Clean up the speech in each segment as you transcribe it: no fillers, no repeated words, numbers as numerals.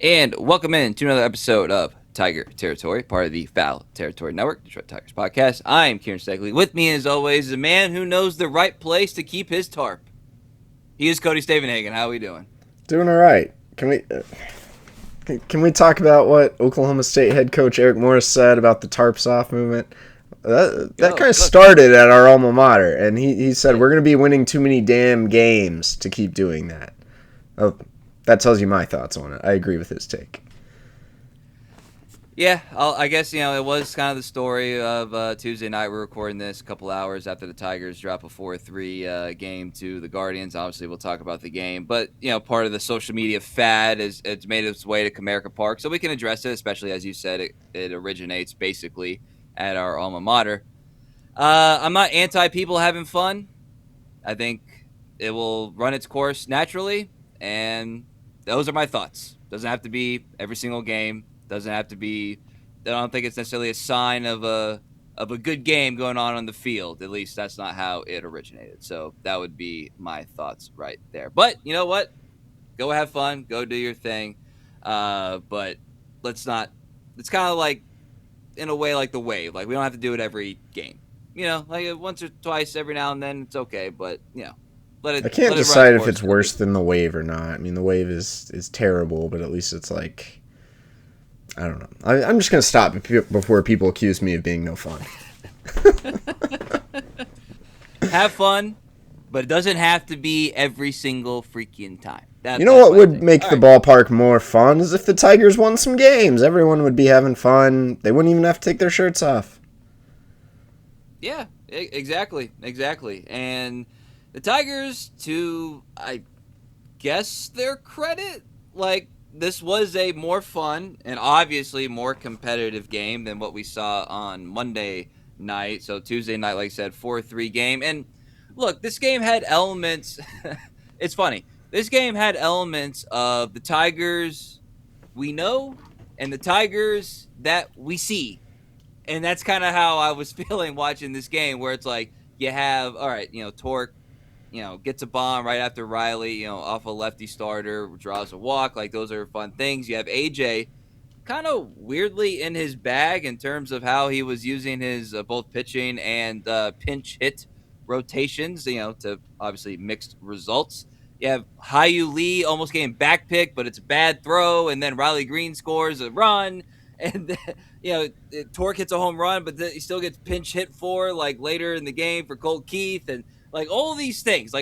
And welcome in to another episode of Tiger Territory, part of the Foul Territory Network, Detroit Tigers podcast. I am Kieran Steckley. With me, as always, is a man who knows the right place to keep his tarp. He is Cody Stavenhagen. How are we doing? Doing all right. Can we talk about what Oklahoma State head coach Eric Morris said about the tarps off movement? That kind of started at our alma mater, and he said we're going to be winning too many damn games to keep doing that. Oh, that tells you my thoughts on it. I agree with his take. Yeah, I guess, it was kind of the story of Tuesday night. We're recording this a couple hours after the Tigers drop a 4-3 game to the Guardians. Obviously, we'll talk about the game. But, part of the social media fad it's made its way to Comerica Park. So we can address it, especially, as you said, it originates basically at our alma mater. I'm not anti-people having fun. I think it will run its course naturally. And those are my thoughts. Doesn't have to be every single game. Doesn't have to be. I don't think it's necessarily a sign of a good game going on the field. At least that's not how it originated. So that would be my thoughts right there. But you know what? Go have fun. Go do your thing. But let's not. It's kind of like, in a way, like the wave. Like, we don't have to do it every game. Like once or twice every now and then, it's okay. But let it. I can't let decide it if it's worse than the wave or not. I mean, the wave is terrible, but at least it's like. I don't know. I'm just going to stop before people accuse me of being no fun. Have fun, but it doesn't have to be every single freaking time. You know what would make the ballpark more fun is if the Tigers won some games. Everyone would be having fun. They wouldn't even have to take their shirts off. Yeah, exactly. And the Tigers, to, I guess, their credit, this was a more fun and obviously more competitive game than what we saw on Monday night. So Tuesday night, like I said, 4-3 game. And look, this game had elements. It's funny. This game had elements of the Tigers we know and the Tigers that we see. And that's kind of how I was feeling watching this game, where it's like you have, all right, Torque, gets a bomb right after Riley, off a lefty starter, draws a walk. Like, those are fun things. You have AJ kind of weirdly in his bag in terms of how he was using his both pitching and pinch hit rotations, to obviously mixed results. You have Hyu Lee almost getting back picked, but it's a bad throw, and then Riley Green scores a run, and Torque hits a home run, but he still gets pinch hit for later in the game for Colt Keith, and all these things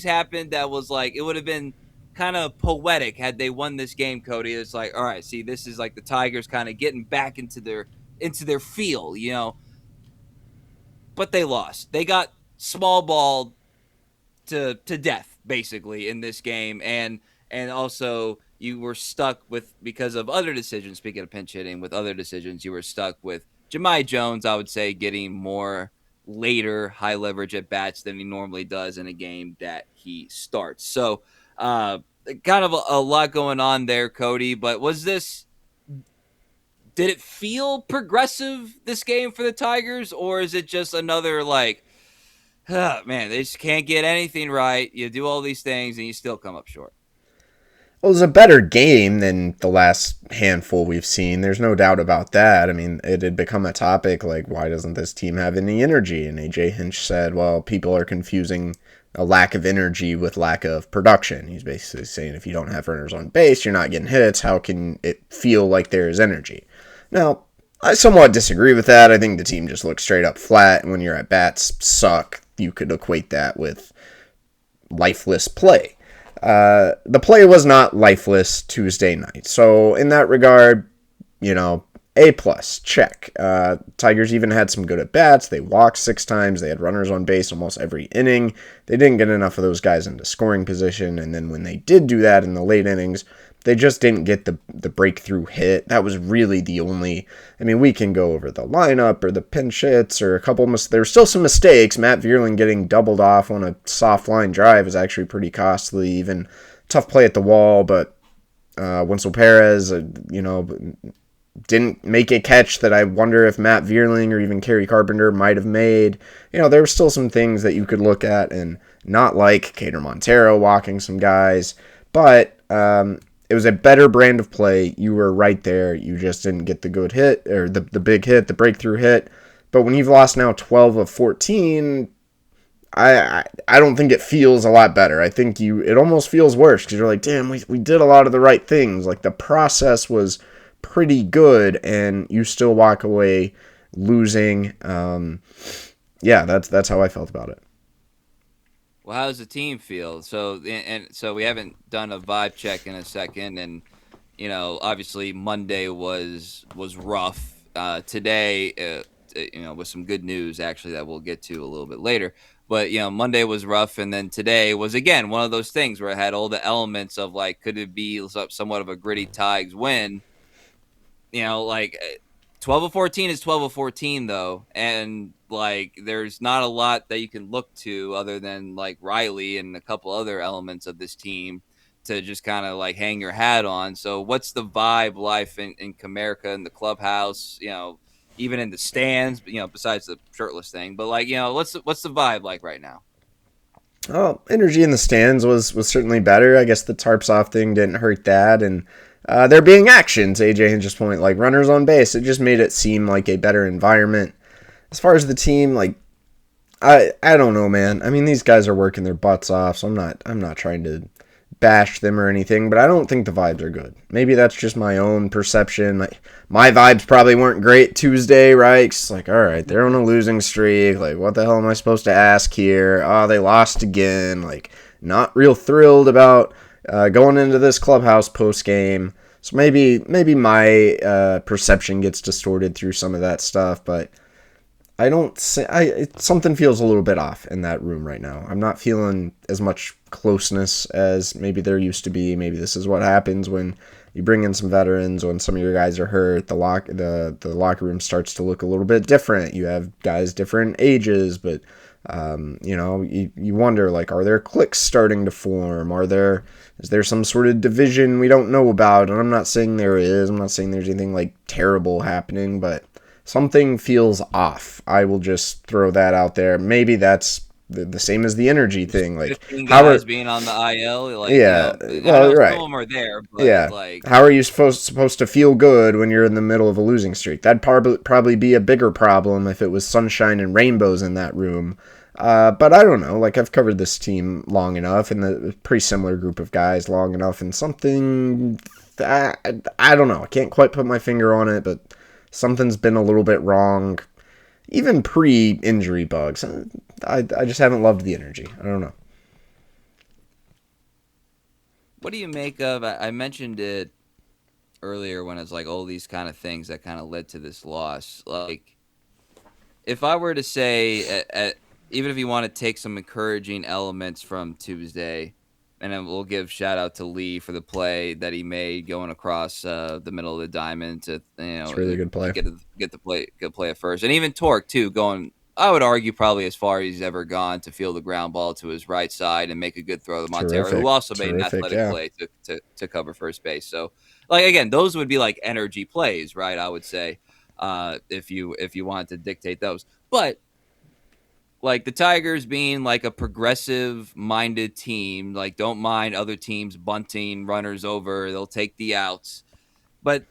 happened that was it would have been kind of poetic had they won this game, Cody. It's like, all right, see, this is the Tigers kind of getting back into their feel, but they lost. They got small balled to death basically in this game, and also you were stuck with, because of other decisions, speaking of pinch hitting, with other decisions, you were stuck with Jahmai Jones, I would say, getting more later high leverage at bats than he normally does in a game that he starts. So kind of a lot going on there, Cody, but did it feel progressive, this game, for the Tigers, or is it just another man, they just can't get anything right? You do all these things and you still come up short. Well, it was a better game than the last handful we've seen. There's no doubt about that. I mean, it had become a topic why doesn't this team have any energy? And AJ Hinch said, well, people are confusing a lack of energy with lack of production. He's basically saying if you don't have runners on base, you're not getting hits. How can it feel like there is energy? Now, I somewhat disagree with that. I think the team just looks straight up flat. And when your at-bats suck, you could equate that with lifeless play. The play was not lifeless Tuesday night. So in that regard, A+, check. Tigers even had some good at-bats. They walked 6 times. They had runners on base almost every inning. They didn't get enough of those guys into scoring position. And then when they did do that in the late innings, they just didn't get the breakthrough hit. That was really the only. I mean, we can go over the lineup or the pinch hits or a couple. There's still some mistakes. Matt Vierling getting doubled off on a soft line drive is actually pretty costly. Even tough play at the wall, but Winslow Perez, didn't make a catch that I wonder if Matt Vierling or even Kerry Carpenter might have made. There were still some things that you could look at and not like Cater Montero walking some guys, but It was a better brand of play. You were right there. You just didn't get the good hit or the big hit, the breakthrough hit. But when you've lost now 12 of 14, I don't think it feels a lot better. I think it almost feels worse because you're like, damn, we did a lot of the right things. Like the process was pretty good, and you still walk away losing. Yeah, that's how I felt about it. Well, how does the team feel? So we haven't done a vibe check in a second, and obviously Monday was rough. Today, with some good news actually that we'll get to a little bit later. But Monday was rough, and then today was again one of those things where it had all the elements of like, could it be somewhat of a gritty Tigers win? 12 of 14 is 12 of 14 though, and like there's not a lot that you can look to other than like Riley and a couple other elements of this team to just kind of like hang your hat on. So what's the vibe life in Comerica in the clubhouse, even in the stands, besides the shirtless thing, but like, what's the vibe like right now? Oh, energy in the stands was certainly better. I guess the tarps off thing didn't hurt that, and there being actions, AJ Hinch's point, like runners on base, it just made it seem like a better environment. As far as the team, like I don't know, man. I mean, these guys are working their butts off, so I'm not trying to bash them or anything, but I don't think the vibes are good. Maybe that's just my own perception. Like, my vibes probably weren't great Tuesday, right? It's like, all right, they're on a losing streak. Like, what the hell am I supposed to ask here? Oh, they lost again. Like, not real thrilled about going into this clubhouse post game. So maybe my perception gets distorted through some of that stuff, but I don't say something feels a little bit off in that room right now. I'm not feeling as much closeness as maybe there used to be. Maybe this is what happens when you bring in some veterans, when some of your guys are hurt. The locker room starts to look a little bit different. You have guys different ages, but you wonder, like, are there cliques starting to form? Is there some sort of division we don't know about? And I'm not saying there is. I'm not saying there's anything like terrible happening, but something feels off. I will just throw that out there. Maybe that's the same as the energy thing. Like, 15 guys being on the IL. Like, yeah, well, right. Some of them are there, but yeah. like, how are you supposed to feel good when you're in the middle of a losing streak? That'd probably be a bigger problem if it was sunshine and rainbows in that room. But I don't know. Like, I've covered this team long enough, and the pretty similar group of guys long enough, and something that I don't know. I can't quite put my finger on it, but something's been a little bit wrong, even pre-injury bugs. I just haven't loved the energy. I don't know. What do you make of? I mentioned it earlier when it's like all these kind of things that kind of led to this loss. Like, if I were to say, even if you want to take some encouraging elements from Tuesday, and then we'll give shout out to Lee for the play that he made going across the middle of the diamond to it's really good play. To get the play at first, and even Torque too going. I would argue probably as far as he's ever gone to field the ground ball to his right side and make a good throw to Montero, who also made an athletic play to cover first base. So, like, again, those would be like energy plays, right? I would say if you wanted to dictate those, but like the Tigers being like a progressive-minded team, like don't mind other teams bunting runners over, they'll take the outs. But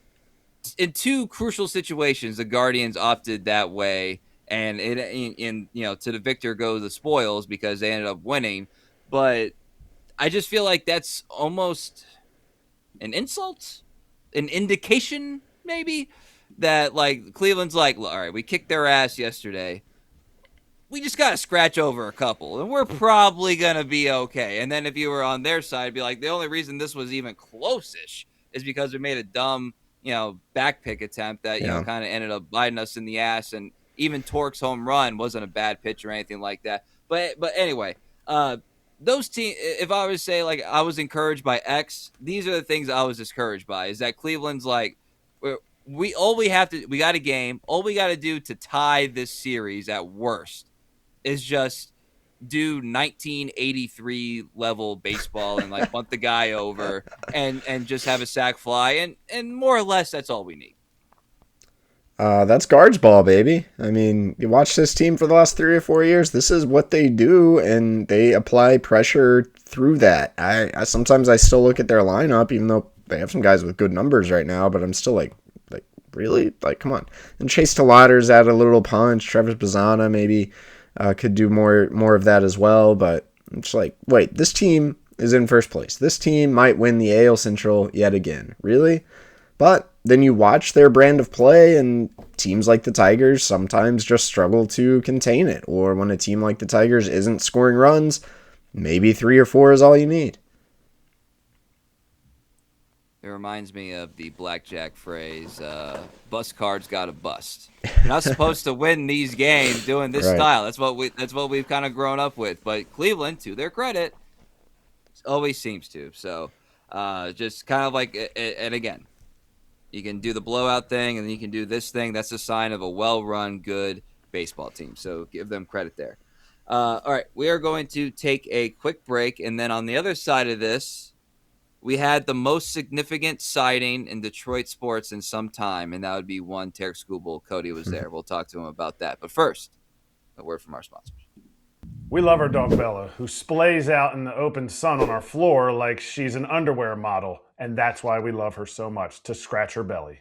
in two crucial situations, the Guardians opted that way, and to the victor go the spoils because they ended up winning. But I just feel like that's almost an insult, an indication maybe that like Cleveland's like, all right, we kicked their ass yesterday. We just got to scratch over a couple, and we're probably going to be okay. And then if you were on their side, be like, the only reason this was even close-ish is because we made a dumb, back pick attempt that, kind of ended up biting us in the ass. And even Torque's home run wasn't a bad pitch or anything like that. But anyway, those teams, if I was to say, like, I was encouraged by X, these are the things I was discouraged by, is that Cleveland's like, we got a game. All we got to do to tie this series at worst is just do 1983 level baseball and like bunt the guy over and just have a sac fly and more or less that's all we need. That's guards ball, baby. I mean, you watch this team for the last 3 or 4 years. This is what they do, and they apply pressure through that. I sometimes I still look at their lineup, even though they have some guys with good numbers right now, but I'm still like really? Like, come on. And Chase Delauder's add a little punch. Travis Bazzana maybe could do more of that as well, but it's like, wait, this team is in first place. This team might win the AL Central yet again. Really? But then you watch their brand of play, and teams like the Tigers sometimes just struggle to contain it. Or when a team like the Tigers isn't scoring runs, maybe 3 or 4 is all you need. It reminds me of the blackjack phrase, bust cards gotta bust. You're not supposed to win these games doing this Right. style. That's what we've kind of grown up with. But Cleveland, to their credit, always seems to. So just kind of like, and again, you can do the blowout thing, and then you can do this thing. That's a sign of a well-run, good baseball team. So give them credit there. All right, we are going to take a quick break, and then on the other side of this, we had the most significant sighting in Detroit sports in some time, and that would be one Tarik Skubal. Cody was there. We'll talk to him about that. But first, a word from our sponsors. We love our dog Bella, who splays out in the open sun on our floor like she's an underwear model, and that's why we love her so much, to scratch her belly.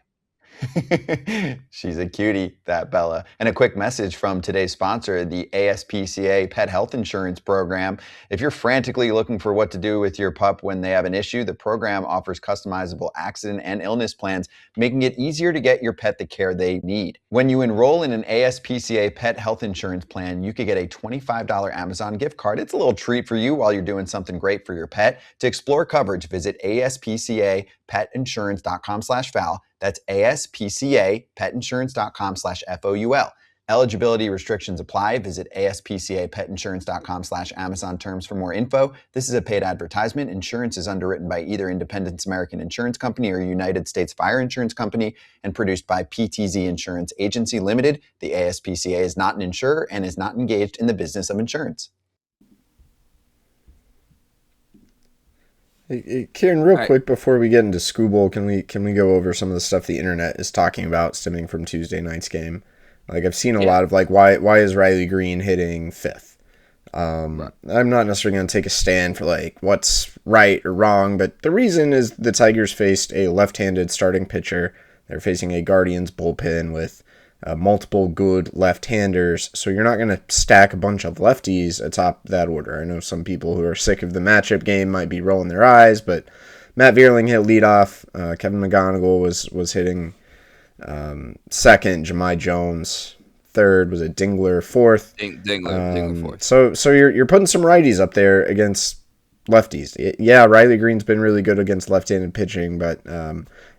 She's a cutie, that Bella. And a quick message from today's sponsor, the ASPCA Pet Health Insurance Program. If you're frantically looking for what to do with your pup when they have an issue, the program offers customizable accident and illness plans, making it easier to get your pet the care they need. When you enroll in an ASPCA Pet Health Insurance plan, you could get a $25 Amazon gift card. It's a little treat for you while you're doing something great for your pet. To explore coverage, visit aspcapetinsurance.com/FOUL. That's aspcapetinsurance.com/FOUL. Eligibility restrictions apply. Visit aspcapetinsurance.com/Amazon terms for more info. This is a paid advertisement. Insurance is underwritten by either Independence American Insurance Company or United States Fire Insurance Company and produced by PTZ Insurance Agency Limited. The ASPCA is not an insurer and is not engaged in the business of insurance. Hey, Kieran, real quick before we get into Skubal, can we go over some of the stuff the internet is talking about stemming from Tuesday night's game? Like, I've seen a lot of like, why is Riley Green hitting fifth? I'm not necessarily going to take a stand for like what's right or wrong, but the reason is the Tigers faced a left-handed starting pitcher. They're facing a Guardians bullpen with multiple good left-handers, so you're not going to stack a bunch of lefties atop that order. I know some people who are sick of the matchup game might be rolling their eyes, but Matt Vierling hit leadoff. Kevin McGonigal was hitting second. Jahmai Jones third. Was it Dingler fourth? Dingler fourth. So you're putting some righties up there against lefties. Yeah, Riley Green's been really good against left-handed pitching, but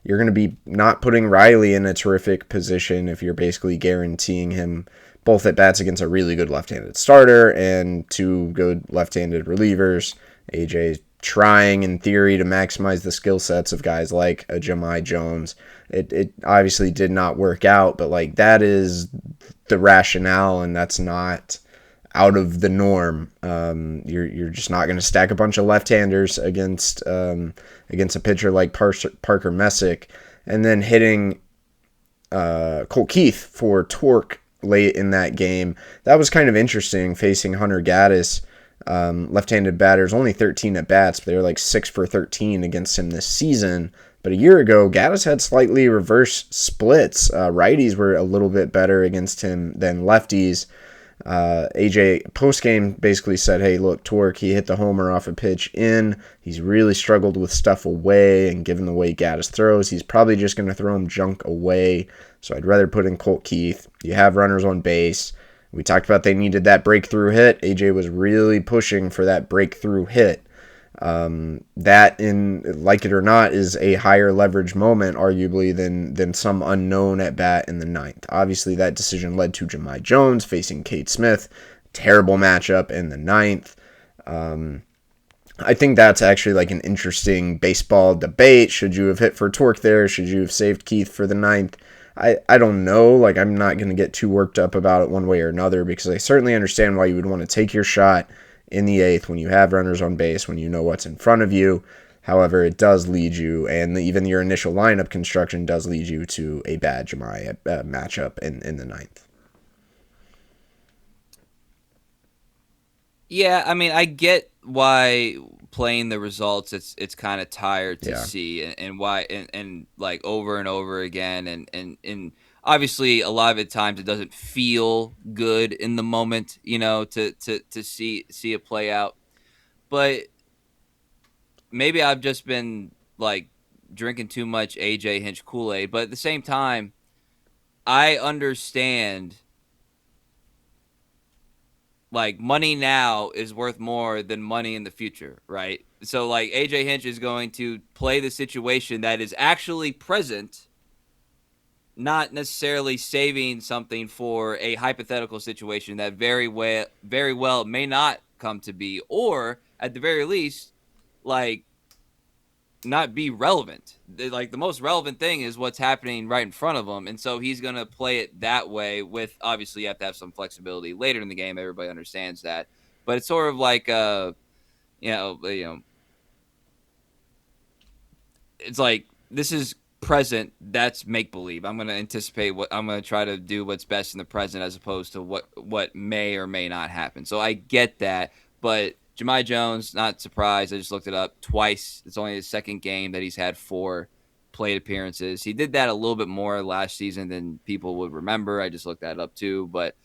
you're going to be not putting Riley in a terrific position if you're basically guaranteeing him both at bats against a really good left-handed starter and 2 good left-handed relievers. AJ trying in theory to maximize the skill sets of guys like a Jahmai Jones. It obviously did not work out, but like that is the rationale, and that's not out of the norm. You're just not going to stack a bunch of left-handers against a pitcher like Parker Messick, and then hitting Colt Keith for torque late in that game. That was kind of interesting, facing Hunter Gaddis, left-handed batters, only 13 at bats, but they were like 6 for 13 against him this season. But a year ago, Gaddis had slightly reverse splits. Righties were a little bit better against him than lefties. AJ postgame basically said, hey, look, Torque, he hit the homer off a pitch in. He's really struggled with stuff away, and given the way Gaddis throws, he's probably just going to throw him junk away. So I'd rather put in Colt Keith. You have runners on base. We talked about they needed that breakthrough hit. AJ was really pushing for that breakthrough hit. That, in like it or not, is a higher leverage moment, arguably, than some unknown at bat in the ninth. Obviously, that decision led to Jahmai Jones facing Cade Smith. Terrible matchup in the ninth. I think that's actually like an interesting baseball debate. Should you have hit for Torque there? Should you have saved Keith for the ninth? I don't know. Like, I'm not going to get too worked up about it one way or another, because I certainly understand why you would want to take your shot in the eighth when you have runners on base, when you know what's in front of you. However, it does lead you, and even your initial lineup construction does lead you to a bad Jahmai matchup in the ninth. Yeah, I mean, I get why playing the results, it's kind of tired to Yeah. see, and why, and like over and over again, and obviously a lot of the times it doesn't feel good in the moment, to see it play out. But maybe I've just been like drinking too much AJ Hinch Kool-Aid, but at the same time, I understand like money now is worth more than money in the future, right? So like AJ Hinch is going to play the situation that is actually present, not necessarily saving something for a hypothetical situation that very well may not come to be, or at the very least, like not be relevant. Like the most relevant thing is what's happening right in front of him, and so he's going to play it that way. With obviously you have to have some flexibility later in the game. Everybody understands that, but it's sort of like it's like this is present. That's make believe. I'm going to anticipate what I'm going to try to do what's best in the present as opposed to what may or may not happen. So I get that, but Jahmai Jones, not surprised. I just looked it up twice. It's only his second game that he's had 4 plate appearances. He did that a little bit more last season than people would remember. I just looked that up too, but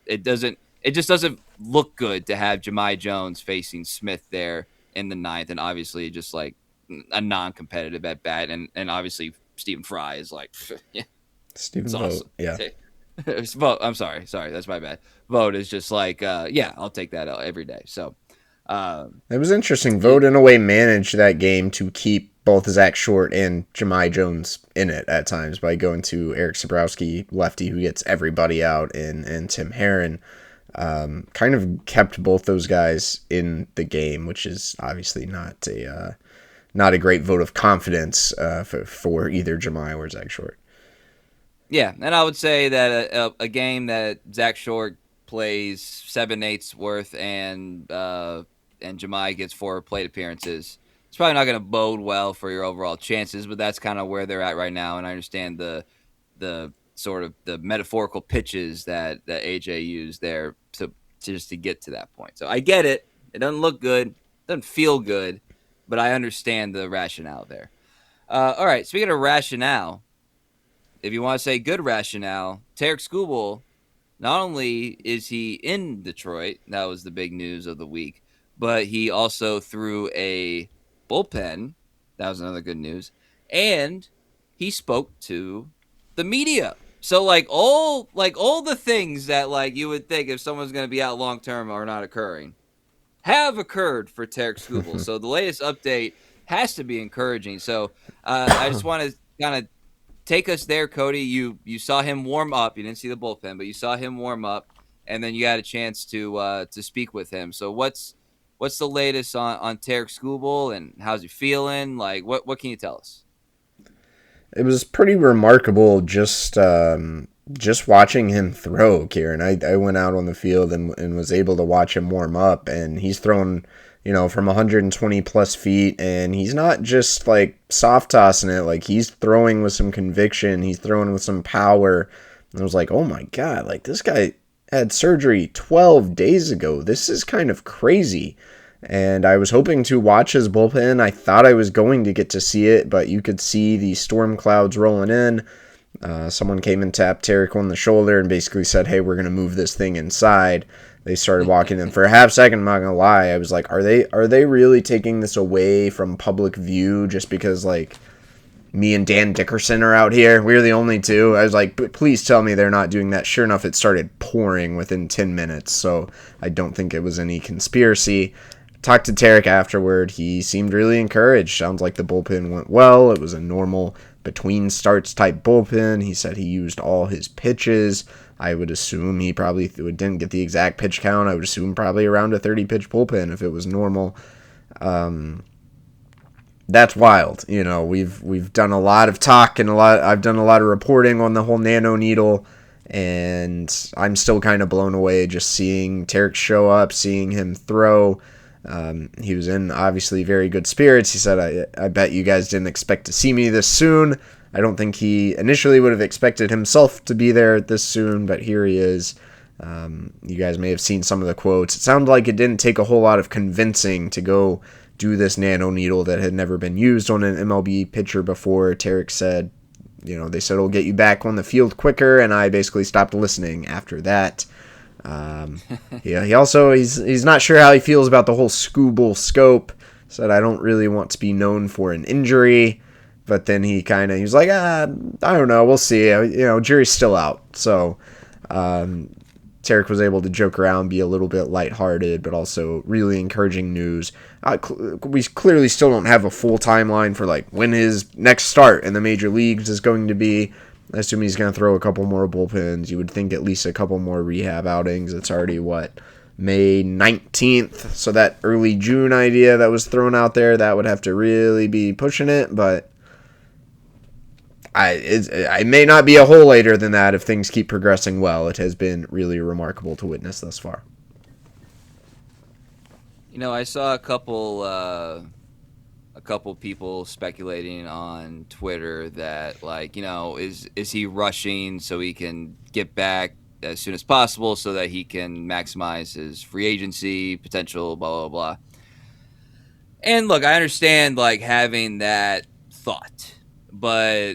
it just doesn't look good to have Jahmai Jones facing Smith there in the 9th, and obviously just like a non-competitive at bat, and obviously Stephen Fry is like, yeah, Stephen it's Vogt, awesome. yeah. Vogt, I'm sorry, that's my bad. Vogt is just like, yeah, I'll take that every day. So It was interesting. Vogt in a way managed that game to keep both Zach Short and Jahmai Jones in it at times by going to Eric Sabrowski, lefty, who gets everybody out, and Tim Herron. Kind of kept both those guys in the game, which is obviously not a great vote of confidence for either Jahmai or Zach Short. Yeah, and I would say that a game that Zach Short plays 7/8 worth and Jahmai gets 4 plate appearances, it's probably not going to bode well for your overall chances, but that's kind of where they're at right now, and I understand the sort of the metaphorical pitches that AJ used there to just to get to that point. So I get it. It doesn't look good. It doesn't feel good, but I understand the rationale there. All right, speaking of rationale, if you want to say good rationale, Tarik Skubal, not only is he in Detroit, that was the big news of the week, but he also threw a bullpen. That was another good news. And he spoke to the media. So like all the things that like you would think if someone's going to be out long term are not occurring have occurred for Tarik Skubal. So the latest update has to be encouraging. So I just want to kind of take us there, Cody. You saw him warm up. You didn't see the bullpen, but you saw him warm up, and then you got a chance to speak with him. So what's the latest on Tarik Skubal, and how's he feeling? Like what can you tell us? It was pretty remarkable just watching him throw, Kieran. I went out on the field and was able to watch him warm up, and he's thrown, from 120 plus feet, and he's not just like soft tossing it, like he's throwing with some conviction, he's throwing with some power. And I was like, oh my God, like this guy had surgery 12 days ago. This is kind of crazy. And I was hoping to watch his bullpen. I thought I was going to get to see it, but you could see the storm clouds rolling in. Someone came and tapped Tarik on the shoulder and basically said, hey, we're going to move this thing inside. They started walking in. For a half second, I'm not going to lie, I was like, are they really taking this away from public view just because, like, me and Dan Dickerson are out here? We're the only two. I was like, but please tell me they're not doing that. Sure enough, it started pouring within 10 minutes, so I don't think it was any conspiracy. Talked to Tarik afterward. He seemed really encouraged. Sounds like the bullpen went well. It was a normal between starts type bullpen. He said he used all his pitches. I would assume he probably didn't get the exact pitch count. I would assume probably around a 30 pitch bullpen if it was normal. That's wild. We've done a lot of talk and I've done a lot of reporting on the whole nano needle, and I'm still kind of blown away just seeing Tarik show up, seeing him throw. He was in obviously very good spirits. He said, I bet you guys didn't expect to see me this soon. I don't think he initially would have expected himself to be there this soon, but here he is. You guys may have seen some of the quotes. It sounded like it didn't take a whole lot of convincing to go do this nano needle that had never been used on an MLB pitcher before. Tarik said, they said it'll get you back on the field quicker, and I basically stopped listening after that. He also he's not sure how he feels about the whole Skubal scope. Said, I don't really want to be known for an injury. But then he was like, I don't know, we'll see. Jury's still out. So Tarik was able to joke around, be a little bit lighthearted, but also really encouraging news. We clearly still don't have a full timeline for when his next start in the major leagues is going to be. I assume he's going to throw a couple more bullpens. You would think at least a couple more rehab outings. It's already, May 19th. So that early June idea that was thrown out there, that would have to really be pushing it. But I may not be a whole later than that if things keep progressing well. It has been really remarkable to witness thus far. I saw a couple people speculating on Twitter that is he rushing so he can get back as soon as possible so that he can maximize his free agency potential, blah blah blah. And look, I understand having that thought, but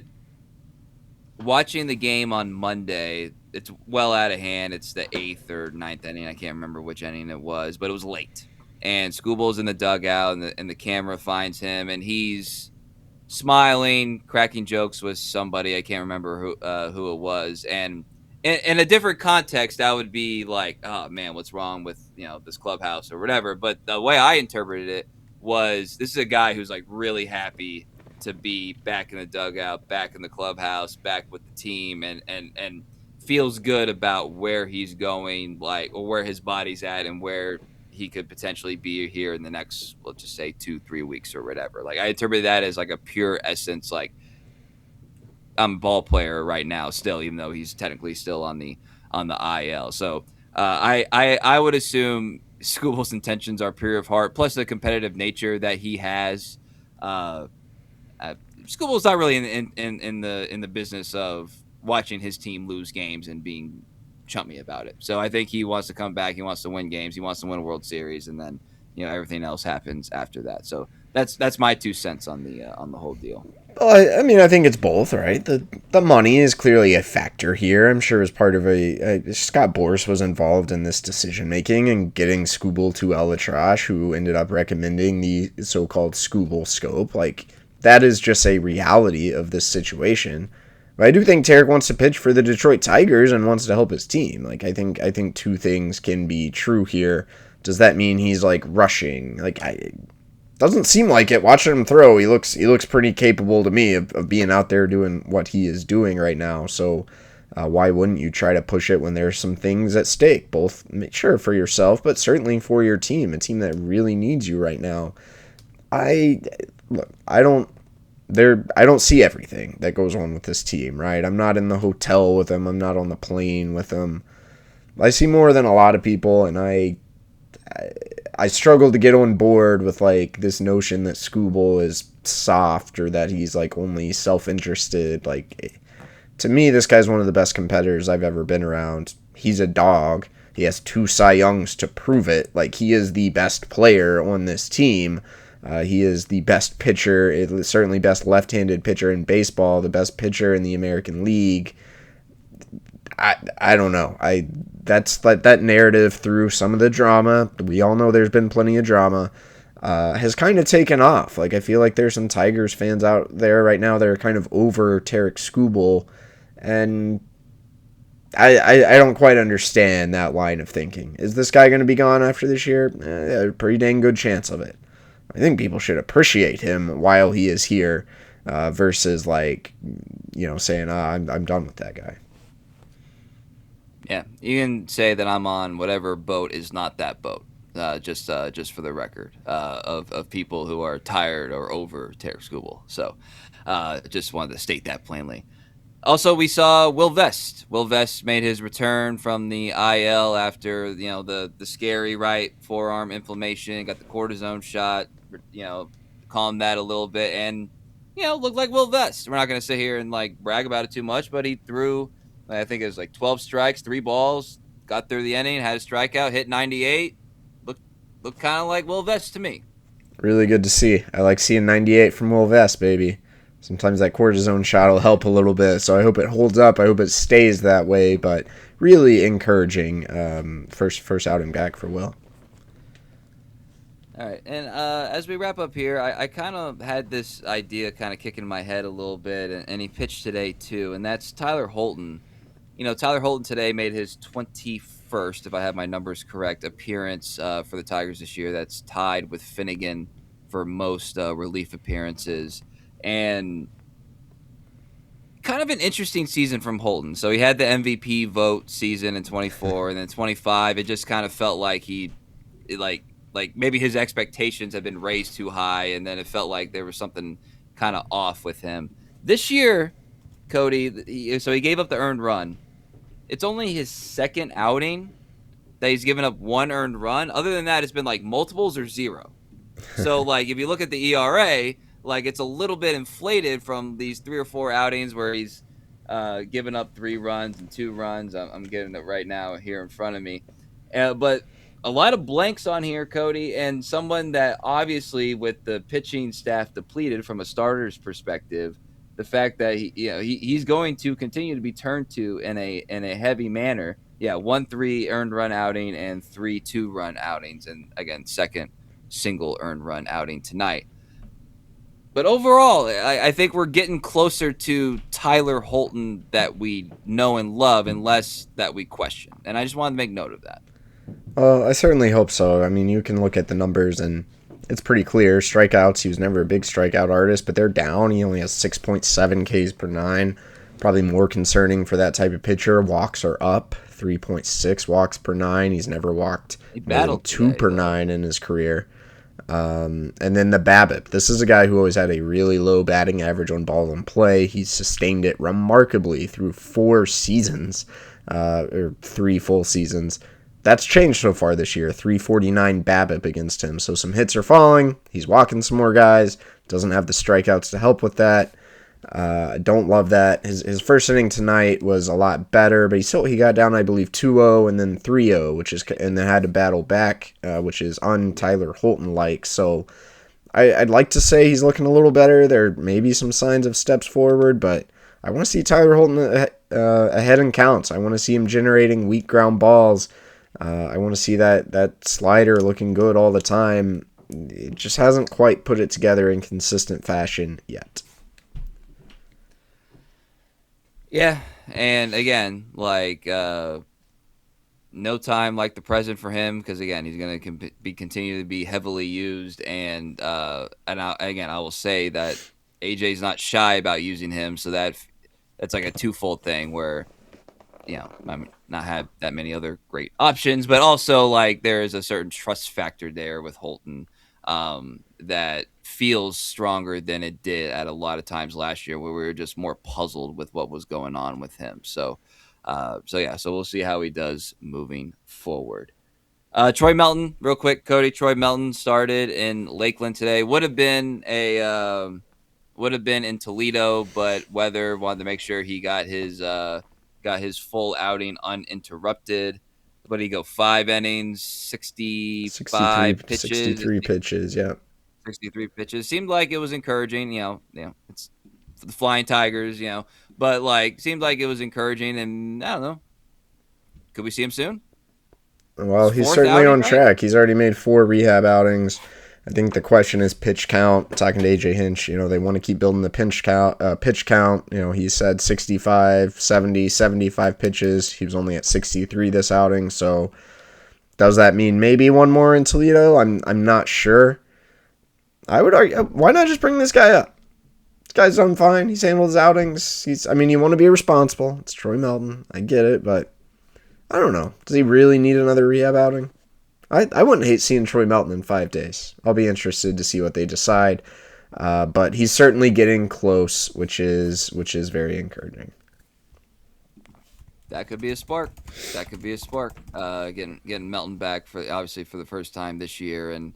watching the game on Monday, it's well out of hand. It's the 8th or 9th inning. I can't remember which inning it was, but it was late. And Skubal's in the dugout, and the camera finds him, and he's smiling, cracking jokes with somebody. I can't remember who it was. And in a different context, that would be like, oh, man, what's wrong with this clubhouse or whatever. But the way I interpreted it was this is a guy who's really happy to be back in the dugout, back in the clubhouse, back with the team, and feels good about where he's going, or where his body's at, and where he could potentially be here in the next, let's just say 2-3 weeks or whatever. I interpret that as a pure essence, I'm a ball player right now still, even though he's technically still on the IL. So I would assume Skubal's intentions are pure of heart, plus the competitive nature that he has. Skubal's not really in the business of watching his team lose games and being chummy about it. So I think he wants to come back. He wants to win games. He wants to win a World Series, and then everything else happens after that. So that's my 2 cents on the whole deal. Well, I think it's both, right? The money is clearly a factor here. I'm sure as part of Scott Boras was involved in this decision making and getting Skubal to Elatrash, who ended up recommending the so-called Skubal scope. That is just a reality of this situation. But I do think Tarik wants to pitch for the Detroit Tigers and wants to help his team. I think 2 things can be true here. Does that mean he's rushing? Doesn't seem like it. Watching him throw, he looks pretty capable to me of being out there doing what he is doing right now. So why wouldn't you try to push it when there's some things at stake? Both, sure, for yourself, but certainly for your team, a team that really needs you right now. I don't see everything that goes on with this team, right? I'm not in the hotel with them. I'm not on the plane with them. I see more than a lot of people, and I struggle to get on board with this notion that Skubal is soft or that he's only self-interested. To me, this guy's one of the best competitors I've ever been around. He's a dog. He has 2 Cy Youngs to prove it. He is the best player on this team. He is the best pitcher, certainly best left-handed pitcher in baseball, the best pitcher in the American League. I don't know. That's that narrative through some of the drama. We all know there's been plenty of drama. Has kind of taken off. I feel like there's some Tigers fans out there right now that are kind of over Tarik Skubal, and I don't quite understand that line of thinking. Is this guy going to be gone after this year? A pretty dang good chance of it. I think people should appreciate him while he is here, versus saying, I'm done with that guy. Yeah, you can say that I'm on whatever boat is not that boat. Just for the record, of people who are tired or over Tarik Skubal. So, just wanted to state that plainly. Also, we saw Will Vest. Will Vest made his return from the IL after the scary right forearm inflammation. Got the cortisone shot. Calmed that a little bit, and looked like Will Vest. We're not going to sit here and brag about it too much, but he threw, I think it was 12 strikes, 3 balls, got through the inning, had a strikeout, hit 98. Looked kind of like Will Vest to me. Really good to see. I like seeing 98 from Will Vest, baby. Sometimes that cortisone shot will help a little bit, so I hope it holds up. I hope it stays that way, but really encouraging first outing back for Will. All right, and as we wrap up here, I kind of had this idea kind of kicking in my head a little bit, and he pitched today too, and that's Tyler Holton. Tyler Holton today made his 21st, if I have my numbers correct, appearance for the Tigers this year. That's tied with Finnegan for most relief appearances. And kind of an interesting season from Holton. So he had the MVP vote season in 24, and then 25, it just kind of felt like like maybe his expectations have been raised too high, and then it felt like there was something kind of off with him. This year, Cody, so he gave up the earned run. It's only his second outing that he's given up one earned run. Other than that, it's been like multiples or zero. So, like, if you look at the ERA, like, it's a little bit inflated from these 3 or 4 outings where he's given up 3 runs and 2 runs. I'm getting it right now here in front of me. But a lot of blanks on here, Cody, and someone that obviously with the pitching staff depleted from a starter's perspective, the fact that he's going to continue to be turned to in a heavy manner. Yeah, 1-3 earned run outing and 3 2-run outings, and again, second single earned run outing tonight. But overall, I think we're getting closer to Tyler Holton that we know and love, and less that we question. And I just wanted to make note of that. I certainly hope so. I mean, you can look at the numbers and it's pretty clear. Strikeouts, he was never a big strikeout artist, but they're down. He only has 6.7 Ks per 9. Probably more concerning for that type of pitcher. Walks are up, 3.6 walks per 9. He's never walked more than 2 per 9 in his career. And then the BABIP. This is a guy who always had a really low batting average on ball in play. He's sustained it remarkably through 4 seasons, or 3 full seasons. That's changed so far this year. 349 BABIP against him. So some hits are falling. He's walking some more guys. Doesn't have the strikeouts to help with that. Don't love that. His first inning tonight was a lot better, but he got down, I believe, 2-0 and then 3-0, and then had to battle back, which is un-Tyler Holton-like. So I'd like to say he's looking a little better. There may be some signs of steps forward, but I want to see Tyler Holton ahead in counts. I want to see him generating weak ground balls. I want to see that slider looking good all the time. It just hasn't quite put it together in consistent fashion yet. Yeah, and again, like no time like the present for him, because again, he's going to continue to be heavily used, and I will say that AJ's not shy about using him, so that's like a twofold thing where I not have that many other great options, but also like there is a certain trust factor there with Holton that feels stronger than it did at a lot of times last year, where we were just more puzzled with what was going on with him. So we'll see how he does moving forward. Troy Melton, real quick, Cody. Troy Melton started in Lakeland today. Would have been in Toledo, but Weather wanted to make sure he got his full outing uninterrupted. What did he go? 5 innings, 65 pitches. 63 pitches, yeah. 63 pitches. Seemed like it was encouraging, it's the Flying Tigers, but like seemed like it was encouraging, and I don't know. Could we see him soon? Well, he's certainly on track. He's already made 4 rehab outings. I think the question is pitch count. Talking to AJ Hinch, they want to keep building the pitch count. He said 65, 70, 75 pitches. He was only at 63 this outing. So does that mean maybe one more in Toledo? I'm not sure. I would argue, why not just bring this guy up? This guy's done fine. He's handled his outings. You want to be responsible. It's Troy Melton. I get it, but I don't know. Does he really need another rehab outing? I wouldn't hate seeing Troy Melton in 5 days. I'll be interested to see what they decide. But he's certainly getting close, which is very encouraging. That could be a spark. Getting Melton back for the first time this year, and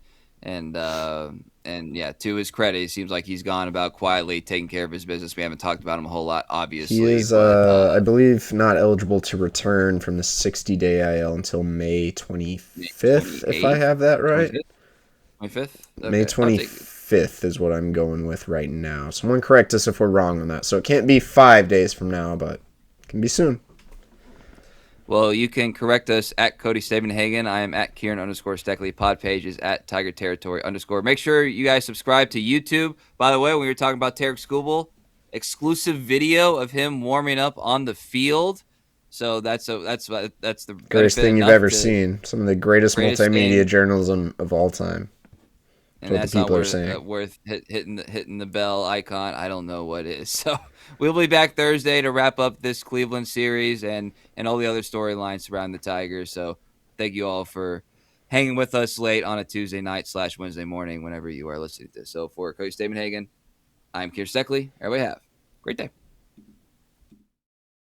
yeah, to his credit, it seems like he's gone about quietly taking care of his business. We haven't talked about him a whole lot, obviously. He is, I believe, not eligible to return from the 60-day IL until May 25th, if I have that right. 25th? May Okay, I'll take it. 25th is what I'm going with right now. Someone correct us if we're wrong on that. So it can't be 5 days from now, but it can be soon. Well, you can correct us at Cody Stavenhagen. I am at Kieran _Steckley. Pod page is at Tiger Territory _. Make sure you guys subscribe to YouTube. By the way, when we were talking about Tarik Skubal, exclusive video of him warming up on the field. So that's the Greatest thing you've ever seen. Some of the greatest multimedia thing. journalism of all time. And what that's the people not are saying. worth hitting the bell icon. I don't know what is. So we'll be back Thursday to wrap up this Cleveland series and all the other storylines surrounding the Tigers. So thank you all for hanging with us late on a Tuesday night / Wednesday morning, whenever you are listening to this. So for Cody Stavenhagen, I'm Kieran Steckley. Everybody have a great day.